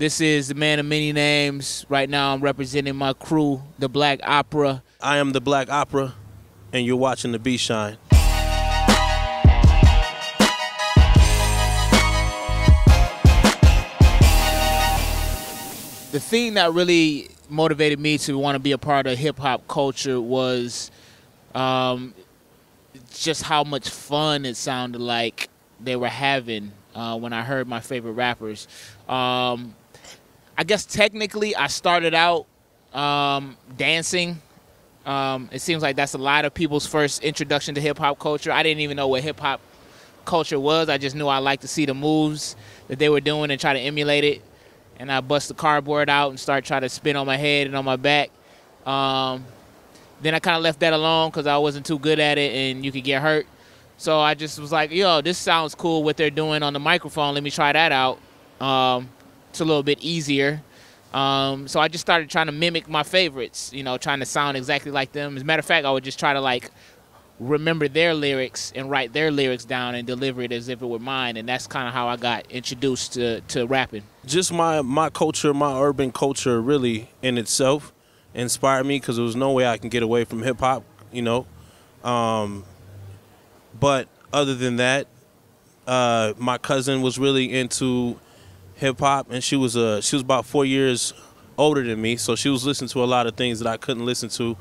This is the man of many names. Right now I'm representing my crew, the Black Opera. I am the Black Opera, and you're watching the Beat Shine. The thing that really motivated me to want to be a part of hip-hop culture was just how much fun it sounded like they were having when I heard my favorite rappers. I guess technically I started out dancing. It seems like that's a lot of people's first introduction to hip-hop culture. I didn't even know what hip-hop culture was. I just knew I liked to see the moves that they were doing and try to emulate it. And I bust the cardboard out and start trying to spin on my head and on my back. Then I kind of left that alone because I wasn't too good at it and you could get hurt. So I just was like, yo, this sounds cool what they're doing on the microphone. Let me try that out. It's a little bit easier. So I just started trying to mimic my favorites, you know, trying to sound exactly like them. As a matter of fact, I would just try to, like, remember their lyrics and write their lyrics down and deliver it as if it were mine. And that's kind of how I got introduced to rapping. Just my culture, my urban culture really in itself inspired me because there was no way I can get away from hip-hop, you know. But other than that, my cousin was really into hip-hop, and she was about 4 years older than me, so she was listening to a lot of things that I couldn't listen to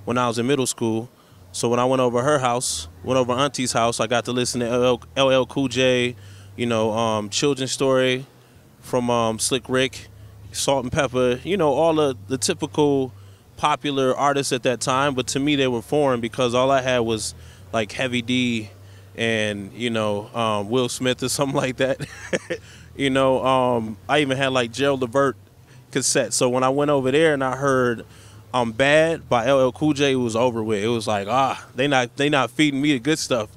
when I was in middle school. So when I went over her house, went over Auntie's house, I got to listen to LL Cool J, you know, Children's Story from Slick Rick, Salt and Pepper, you know, all the typical popular artists at that time. But to me, they were foreign because all I had was like Heavy D and, you know, Will Smith or something like that. You know, I even had like Gerald Levert cassette. So when I went over there and I heard I'm Bad by LL Cool J, it was over with. It was like, they not feeding me the good stuff,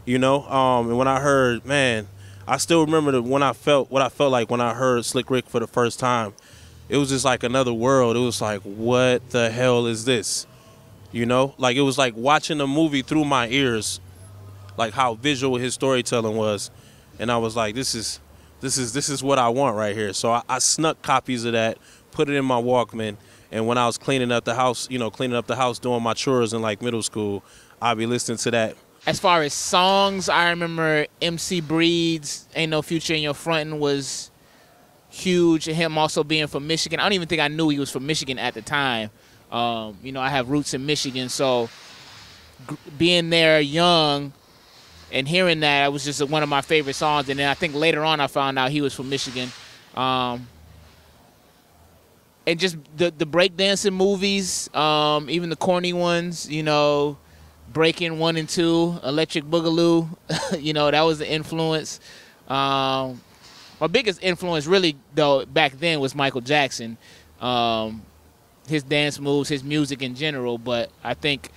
you know. And when I heard, man, I still remember what I felt like when I heard Slick Rick for the first time. It was just like another world. It was like, what the hell is this? You know, like it was like watching a movie through my ears, like how visual his storytelling was. And I was like, this is what I want right here. So I snuck copies of that, put it in my Walkman. And when I was cleaning up the house doing my chores in like middle school, I'd be listening to that. As far as songs, I remember MC Breed's Ain't No Future in Your Frontin' was huge. Him also being from Michigan. I don't even think I knew he was from Michigan at the time. You know, I have roots in Michigan, so being there young and hearing that, it was just one of my favorite songs. And then I think later on I found out he was from Michigan. And just the breakdancing movies, even the corny ones, you know, Breaking 1 and 2, Electric Boogaloo, you know, that was the influence. My biggest influence really, though, back then was Michael Jackson. His dance moves, his music in general, but I think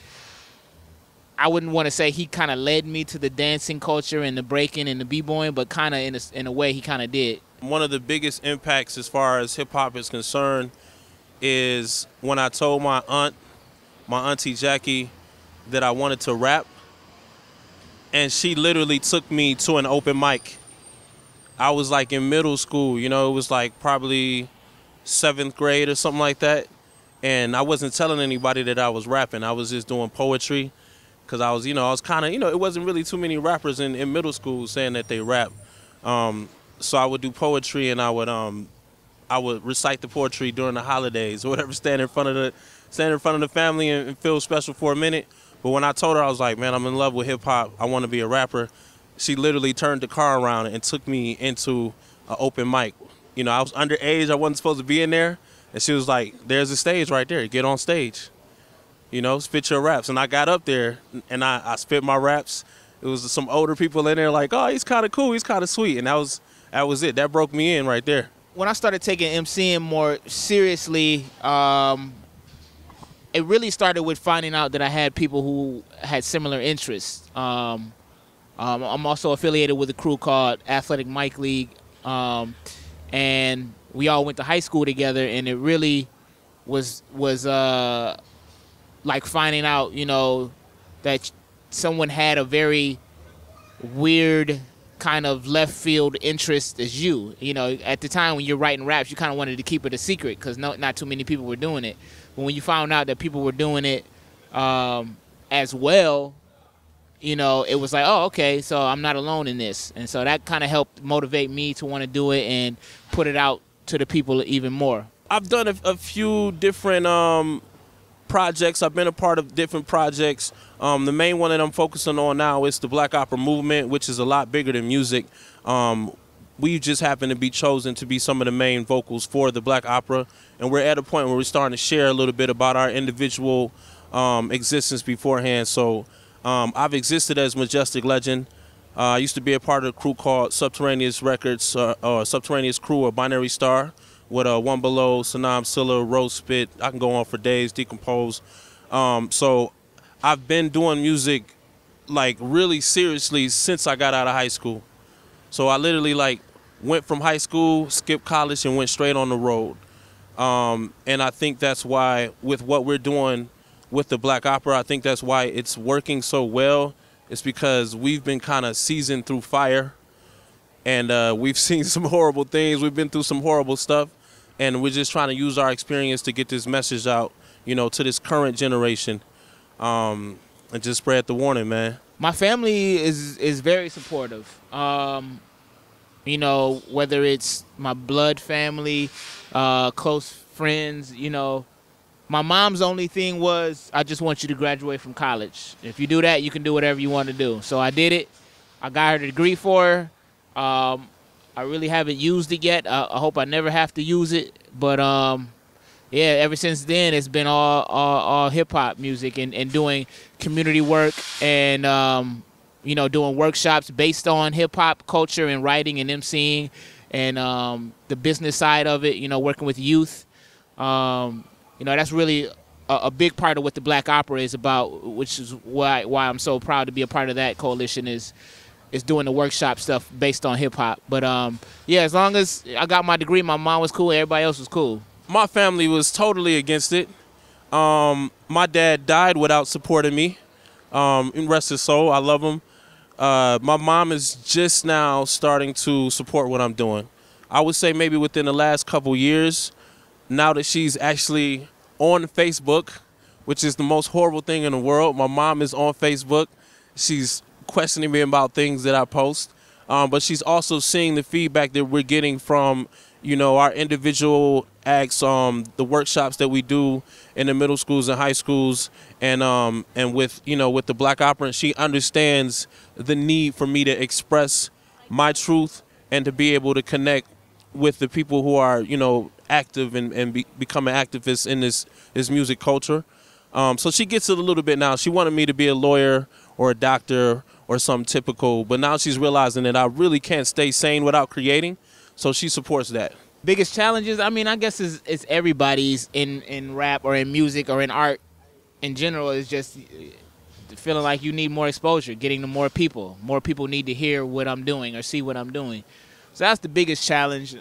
I wouldn't want to say he kind of led me to the dancing culture and the breaking and the b-boying, but kind of in a way he kind of did. One of the biggest impacts as far as hip-hop is concerned is when I told my auntie Jackie, that I wanted to rap, and she literally took me to an open mic. I was like in middle school, you know, it was like probably 7th grade or something like that, and I wasn't telling anybody that I was rapping. I was just doing poetry because I was kind of, you know, it wasn't really too many rappers in middle school saying that they rap. So I would do poetry, and I would recite the poetry during the holidays or whatever, stand in front of the family and feel special for a minute. But when I told her, I was like, man, I'm in love with hip hop, I want to be a rapper, she literally turned the car around and took me into an open mic. You know, I was underage, I wasn't supposed to be in there, and she was like, there's a stage right there, get on stage. You know, spit your raps. And I got up there and I spit my raps. It was some older people in there like, oh, he's kind of cool, he's kind of sweet. And that was it. That broke me in right there. When I started taking MCing more seriously, it really started with finding out that I had people who had similar interests. I'm also affiliated with a crew called Athletic Mic League, and we all went to high school together, and it really was like finding out, you know, that someone had a very weird kind of left field interest as you. You know, at the time when you're writing raps, you kind of wanted to keep it a secret because not too many people were doing it. But when you found out that people were doing it as well, you know, it was like, oh, okay, so I'm not alone in this. And so that kind of helped motivate me to want to do it and put it out to the people even more. I've done a few different projects. I've been a part of different projects. The main one that I'm focusing on now is the Black Opera Movement, which is a lot bigger than music. We just happen to be chosen to be some of the main vocals for the Black Opera, and we're at a point where we're starting to share a little bit about our individual existence beforehand. So I've existed as Majestic Legend. I used to be a part of a crew called Subterraneous Records, or Subterraneous Crew, or Binary Star, with One Below, Sanam Silla, Rose Spit. I can go on for days, Decompose. So I've been doing music like really seriously since I got out of high school. So I literally like went from high school, skipped college, and went straight on the road. And I think that's why with what we're doing with the Black Opera, I think that's why it's working so well. It's because we've been kind of seasoned through fire, and we've seen some horrible things. We've been through some horrible stuff, and we're just trying to use our experience to get this message out, you know, to this current generation, and just spread the warning, man. My family is very supportive. You know, whether it's my blood family, close friends, you know. My mom's only thing was, I just want you to graduate from college. If you do that, you can do whatever you want to do. So I did it. I got her the degree for her. I really haven't used it yet. I hope I never have to use it. But yeah, ever since then, it's been all hip-hop music and doing community work and, you know, doing workshops based on hip-hop culture and writing and emceeing and the business side of it, you know, working with youth. You know, that's really a big part of what the Black Opera is about, which is why I'm so proud to be a part of that coalition is doing the workshop stuff based on hip-hop. But, yeah, as long as I got my degree, my mom was cool, everybody else was cool. My family was totally against it. My dad died without supporting me. Rest his soul, I love him. My mom is just now starting to support what I'm doing. I would say maybe within the last couple years, now that she's actually on Facebook, which is the most horrible thing in the world. My mom is on Facebook. She's questioning me about things that I post. But she's also seeing the feedback that we're getting from, you know, our individual acts, the workshops that we do in the middle schools and high schools, and with, you know, with the Black Opera. And she understands the need for me to express my truth and to be able to connect with the people who are, you know, active and becoming activists in this music culture. So she gets it a little bit now. She wanted me to be a lawyer or a doctor or something typical, but now she's realizing that I really can't stay sane without creating, so she supports that. Biggest challenges, I mean, I guess it's everybody's in rap or in music or in art in general, is just feeling like you need more exposure, getting to more people. More people need to hear what I'm doing or see what I'm doing. So that's the biggest challenge.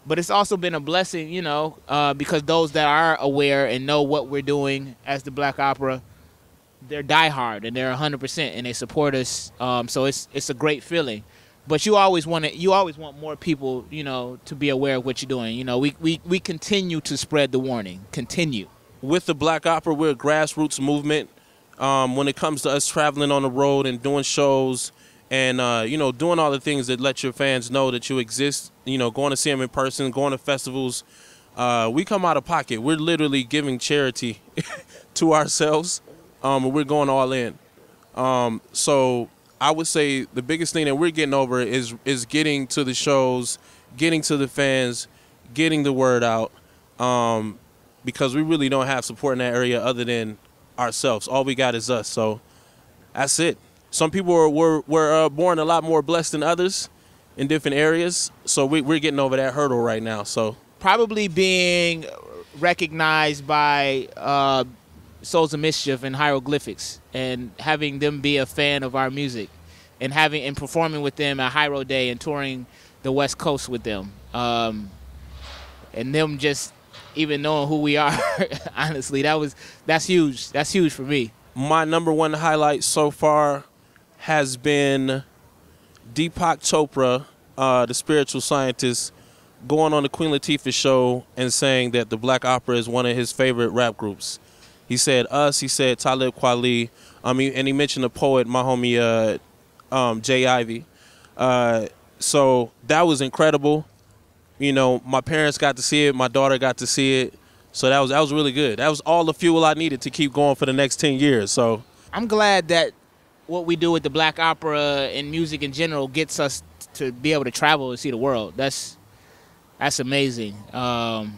But it's also been a blessing, you know, because those that are aware and know what we're doing as the Black Opera, they're diehard and they're 100% and they support us. So it's a great feeling. But you always want more people, you know, to be aware of what you're doing. You know, we continue to spread the warning. Continue. With the Black Opera, we're a grassroots movement. When it comes to us traveling on the road and doing shows, and, you know, doing all the things that let your fans know that you exist, you know, going to see them in person, going to festivals, we come out of pocket. We're literally giving charity to ourselves. We're going all in. So I would say the biggest thing that we're getting over is getting to the shows, getting to the fans, getting the word out, because we really don't have support in that area other than ourselves. All we got is us. So that's it. Some people were born a lot more blessed than others in different areas, so we're getting over that hurdle right now. So probably being recognized by Souls of Mischief and Hieroglyphics, and having them be a fan of our music, and performing with them at Hyro Day and touring the West Coast with them, and them just even knowing who we are. Honestly, that's huge. That's huge for me. My #1 highlight so far has been Deepak Chopra, the spiritual scientist, going on the Queen Latifah show and saying that the Black Opera is one of his favorite rap groups. He said us. He said Talib Kweli. And he mentioned a poet, my homie Jay Ivy. So that was incredible. You know, my parents got to see it. My daughter got to see it. So that was really good. That was all the fuel I needed to keep going for the next 10 years. So I'm glad that what we do with the Black Opera and music in general gets us to be able to travel and see the world. That's amazing. And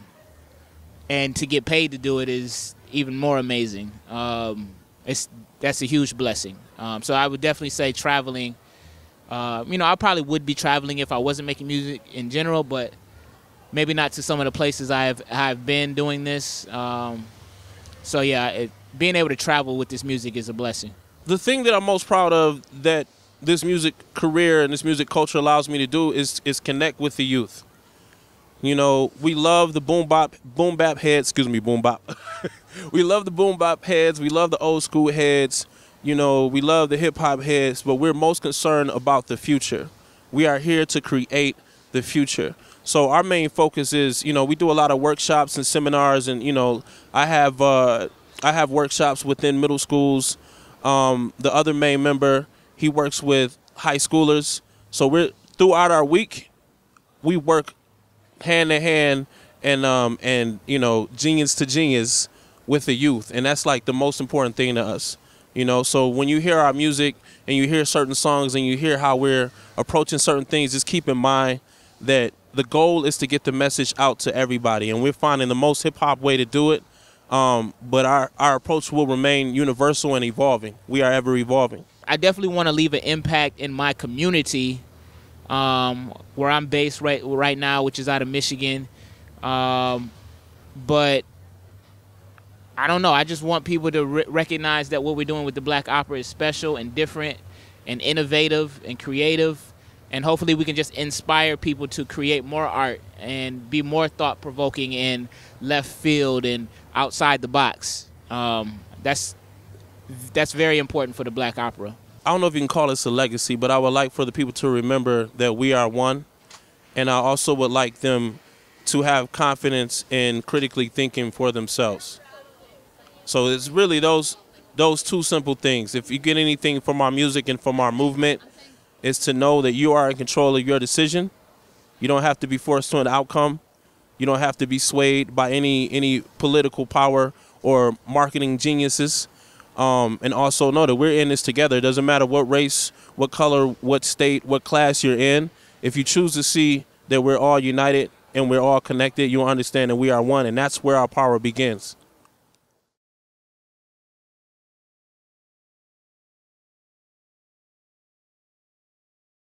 to get paid to do it is even more amazing. That's a huge blessing. So I would definitely say traveling. You know, I probably would be traveling if I wasn't making music in general, but maybe not to some of the places I've been doing this. So yeah, being able to travel with this music is a blessing. The thing that I'm most proud of that this music career and this music culture allows me to do is connect with the youth. You know, we love the boom bap heads. Excuse me, boom bop. We love the boom bop heads. We love the old school heads. You know, we love the hip hop heads, but we're most concerned about the future. We are here to create the future. So our main focus is, you know, we do a lot of workshops and seminars, and you know, I have workshops within middle schools. The other main member, he works with high schoolers. So we're throughout our week, we work hand in hand and you know, genius to genius with the youth, and that's like the most important thing to us. You know, so when you hear our music and you hear certain songs and you hear how we're approaching certain things, just keep in mind that the goal is to get the message out to everybody, and we're finding the most hip-hop way to do it. But our approach will remain universal and evolving. We are ever evolving. I definitely want to leave an impact in my community where I'm based right now, which is out of Michigan. But I don't know. I just want people to recognize that what we're doing with the Black Opera is special and different and innovative and creative. And hopefully we can just inspire people to create more art and be more thought-provoking and left field and outside the box. That's very important for the Black Opera. I don't know if you can call this a legacy, but I would like for the people to remember that we are one. And I also would like them to have confidence in critically thinking for themselves. So it's really those two simple things. If you get anything from our music and from our movement, it's to know that you are in control of your decision. You don't have to be forced to an outcome. You don't have to be swayed by any political power or marketing geniuses. And also know that we're in this together. It doesn't matter what race, what color, what state, what class you're in. If you choose to see that we're all united and we're all connected, you'll understand that we are one, and that's where our power begins.